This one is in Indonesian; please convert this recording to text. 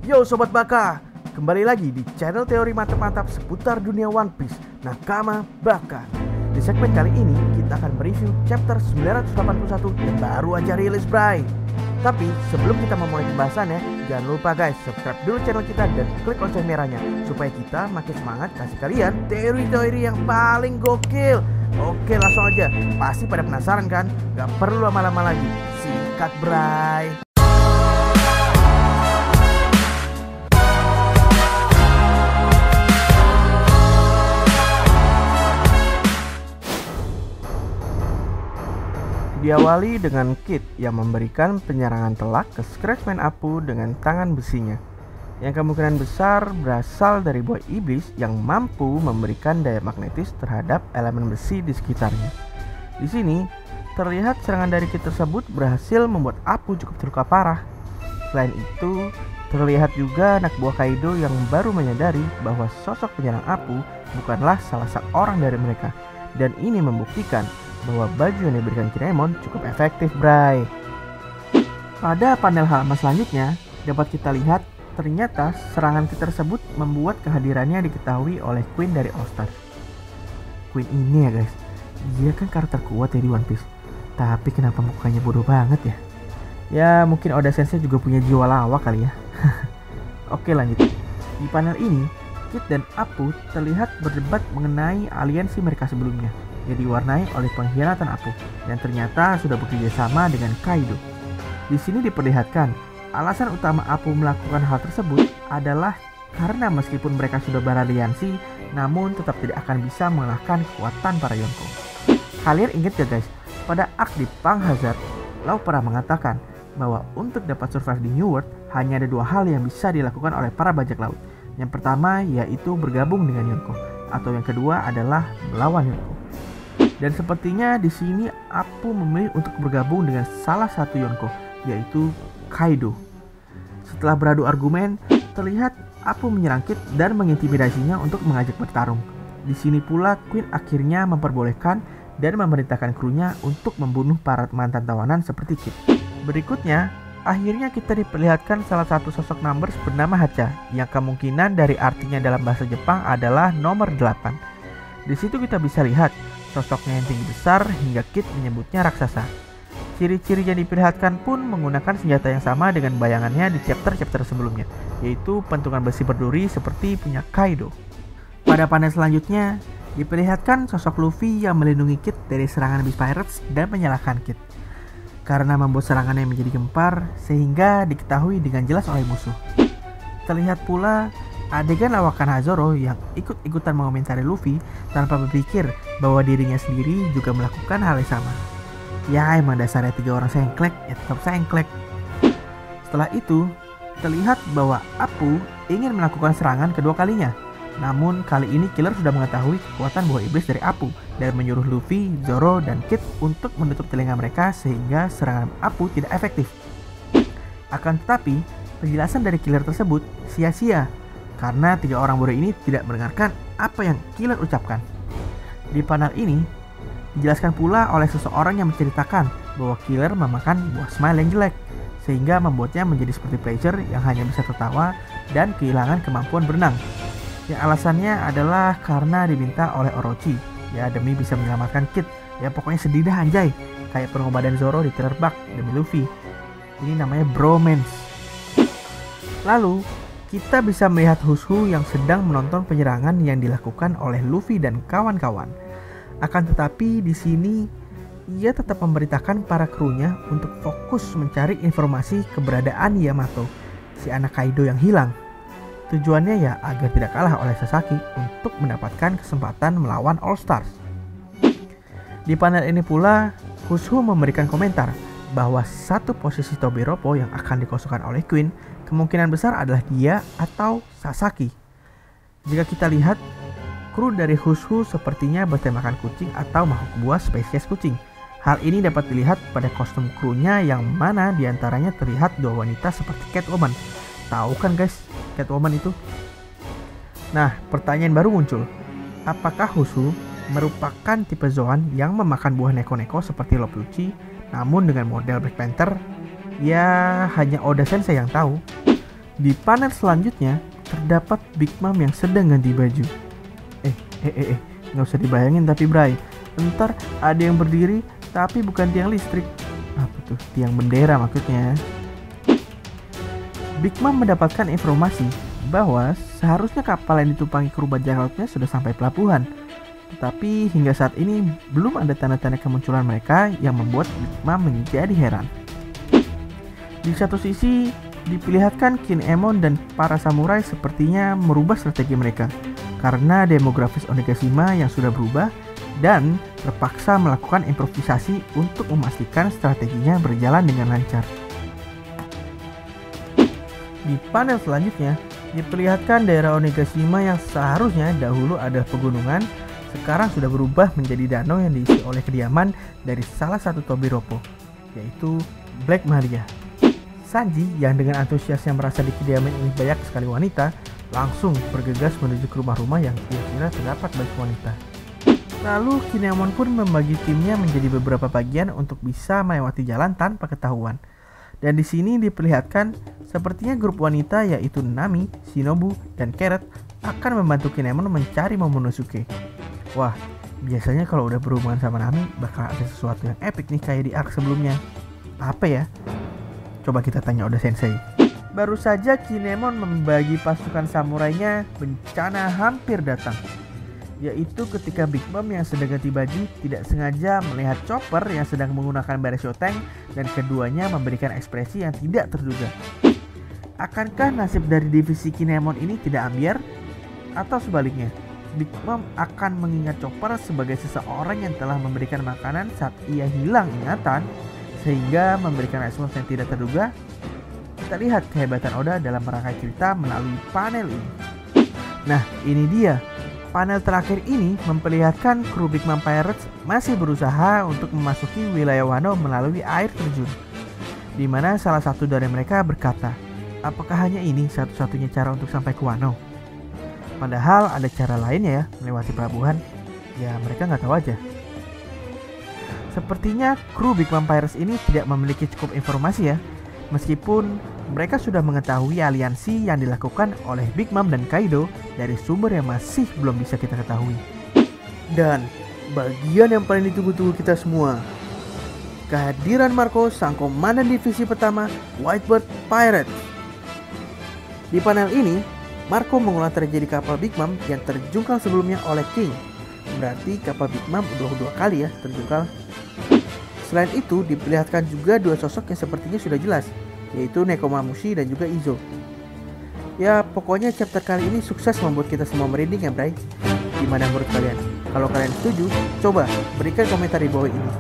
Yo Sobat Baka, kembali lagi di channel teori mantap-mantap seputar dunia One Piece, Nakama Baka. Di segmen kali ini kita akan mereview chapter 981 yang baru aja rilis, bray. Tapi sebelum kita memulai pembahasannya, jangan lupa guys, subscribe dulu channel kita dan klik lonceng merahnya supaya kita makin semangat kasih kalian teori-teori yang paling gokil. Oke, langsung aja. Pasti pada penasaran kan? Gak perlu lama-lama lagi. Sikat, bray. Diawali dengan Kid yang memberikan penyerangan telak ke Scratchman Apu dengan tangan besinya, yang kemungkinan besar berasal dari buah iblis yang mampu memberikan daya magnetis terhadap elemen besi di sekitarnya. Di sini terlihat serangan dari Kid tersebut berhasil membuat Apu cukup terluka parah. Selain itu, terlihat juga anak buah Kaido yang baru menyadari bahwa sosok penyerang Apu bukanlah salah seorang dari mereka, dan ini membuktikan bahwa baju yang diberikan Kinemon cukup efektif, bray. Pada panel halaman selanjutnya dapat kita lihat ternyata serangan Kid tersebut membuat kehadirannya diketahui oleh Queen dari All Stars. Queen ini ya guys, dia kan karakter kuat ya di One Piece, tapi kenapa mukanya bodoh banget ya? Ya mungkin Oda Sensei juga punya jiwa lawak kali ya. Oke, lanjut. Di panel ini Kid dan Apu terlihat berdebat mengenai aliansi mereka sebelumnya yang diwarnai oleh pengkhianatan Apu yang ternyata sudah bekerja sama dengan Kaido. Di sini diperlihatkan alasan utama Apu melakukan hal tersebut adalah karena meskipun mereka sudah beraliansi, namun tetap tidak akan bisa mengalahkan kekuatan para Yonko. Kalian ingat ya guys, pada arc di Punk Hazard, Law pernah mengatakan bahwa untuk dapat survive di New World hanya ada dua hal yang bisa dilakukan oleh para bajak laut. Yang pertama yaitu bergabung dengan Yonko, atau yang kedua adalah melawan Yonko. Dan sepertinya di sini Apu memilih untuk bergabung dengan salah satu Yonko, yaitu Kaido. Setelah beradu argumen, terlihat Apu menyerang Kid dan mengintimidasinya untuk mengajak bertarung. Di sini pula Queen akhirnya memperbolehkan dan memerintahkan krunya untuk membunuh para mantan tawanan seperti Kid. Berikutnya, akhirnya kita diperlihatkan salah satu sosok Numbers bernama Hacha, yang kemungkinan dari artinya dalam bahasa Jepang adalah nomor 8. Di situ kita bisa lihat sosoknya yang tinggi besar hingga Kid menyebutnya raksasa. Ciri-ciri yang diperlihatkan pun menggunakan senjata yang sama dengan bayangannya di chapter-chapter sebelumnya, yaitu pentungan besi berduri seperti punya Kaido. Pada panel selanjutnya, diperlihatkan sosok Luffy yang melindungi Kid dari serangan Beast Pirates dan menyalahkan Kid karena membuat serangannya menjadi gempar sehingga diketahui dengan jelas oleh musuh. Terlihat pula adegan lawakan Hazoro yang ikut-ikutan mengomentari Luffy tanpa berpikir bahwa dirinya sendiri juga melakukan hal yang sama. Ya emang dasarnya tiga orang sengklek, ya tetap sengklek. Setelah itu, terlihat bahwa Apu ingin melakukan serangan kedua kalinya. Namun kali ini Killer sudah mengetahui kekuatan buah iblis dari Apu dan menyuruh Luffy, Zoro, dan Kid untuk menutup telinga mereka sehingga serangan Apu tidak efektif. Akan tetapi, penjelasan dari Killer tersebut sia-sia karena tiga orang bodoh ini tidak mendengarkan apa yang Killer ucapkan. Di panel ini dijelaskan pula oleh seseorang yang menceritakan bahwa Killer memakan buah smile yang jelek sehingga membuatnya menjadi seperti Pleasure yang hanya bisa tertawa dan kehilangan kemampuan berenang. Yang alasannya adalah karena diminta oleh Orochi, ya demi bisa menyelamatkan Kid. Ya pokoknya sedih dah anjay, kayak pengobatan Zoro di Thriller Bark demi Luffy. Ini namanya bromance. Lalu kita bisa melihat Hushu yang sedang menonton penyerangan yang dilakukan oleh Luffy dan kawan-kawan. Akan tetapi di sini ia tetap memerintahkan para krunya untuk fokus mencari informasi keberadaan Yamato, si anak Kaido yang hilang. Tujuannya ya agar tidak kalah oleh Sasaki untuk mendapatkan kesempatan melawan All Stars. Di panel ini pula Hushu memberikan komentar bahwa satu posisi Tobiropo yang akan dikosongkan oleh Queen kemungkinan besar adalah dia atau Sasaki. Jika kita lihat, kru dari Hushu sepertinya bertemakan kucing atau makhluk buas spesies kucing. Hal ini dapat dilihat pada kostum krunya yang mana diantaranya terlihat dua wanita seperti Catwoman. Tahu kan guys, Catwoman itu? Nah, pertanyaan baru muncul. Apakah Hushu merupakan tipe Zoan yang memakan buah neko-neko seperti Lop Lucci, namun dengan model Black Panther? Ya, hanya Oda Sensei yang tahu. Di panel selanjutnya, terdapat Big Mom yang sedang ganti baju. Nggak usah dibayangin tapi Bray, ntar ada yang berdiri tapi bukan tiang listrik. Apa tuh? Tiang bendera maksudnya. Big Mom mendapatkan informasi bahwa seharusnya kapal yang ditumpangi kru bajak lautnya sudah sampai pelabuhan. Tetapi hingga saat ini belum ada tanda-tanda kemunculan mereka yang membuat Big Mom menjadi heran. Di satu sisi, diperlihatkan Kinemon dan para samurai sepertinya merubah strategi mereka karena demografis Onigashima yang sudah berubah dan terpaksa melakukan improvisasi untuk memastikan strateginya berjalan dengan lancar. Di panel selanjutnya, diperlihatkan daerah Onigashima yang seharusnya dahulu adalah pegunungan, sekarang sudah berubah menjadi danau yang diisi oleh kediaman dari salah satu Tobiropo, yaitu Black Maria. Sanji yang dengan antusiasnya merasa di kediaman ini banyak sekali wanita, langsung bergegas menuju ke rumah-rumah yang kira-kira terdapat banyak wanita. Lalu Kinemon pun membagi timnya menjadi beberapa bagian untuk bisa melewati jalan tanpa ketahuan. Dan di sini diperlihatkan sepertinya grup wanita yaitu Nami, Shinobu, dan Carrot akan membantu Kinemon mencari Momonosuke. Wah, biasanya kalau udah berhubungan sama Nami bakal ada sesuatu yang epic nih kayak di arc sebelumnya. Apa ya? Coba kita tanya Oda Sensei. Baru saja Kinemon membagi pasukan samurainya, bencana hampir datang. Yaitu ketika Big Mom yang sedang ganti baju tidak sengaja melihat Chopper yang sedang menggunakan Barashio Tank dan keduanya memberikan ekspresi yang tidak terduga. Akankah nasib dari divisi Kinemon ini tidak ambiar? Atau sebaliknya, Big Mom akan mengingat Chopper sebagai seseorang yang telah memberikan makanan saat ia hilang ingatan sehingga memberikan respons yang tidak terduga? Kita lihat kehebatan Oda dalam merangkai cerita melalui panel ini. Nah, ini dia. Panel terakhir ini memperlihatkan kru Big Mom Pirates masih berusaha untuk memasuki wilayah Wano melalui air terjun. Di mana salah satu dari mereka berkata, apakah hanya ini satu-satunya cara untuk sampai ke Wano? Padahal ada cara lainnya ya melewati pelabuhan. Ya mereka nggak tahu aja. Sepertinya kru Big Mom Pirates ini tidak memiliki cukup informasi ya. Meskipun mereka sudah mengetahui aliansi yang dilakukan oleh Big Mom dan Kaido dari sumber yang masih belum bisa kita ketahui. Dan bagian yang paling ditunggu-tunggu kita semua, kehadiran Marco sang komandan divisi pertama Whitebird Pirates. Di panel ini, Marco mengulang terjadi kapal Big Mom yang terjungkal sebelumnya oleh King. Berarti kapal Big Mom udah 2 kali ya terjungkal. Selain itu, diperlihatkan juga 2 sosok yang sepertinya sudah jelas, yaitu Nekomamushi dan juga Izo. Ya, pokoknya chapter kali ini sukses membuat kita semua merinding ya, Bray. Gimana menurut kalian? Kalau kalian setuju, coba berikan komentar di bawah ini.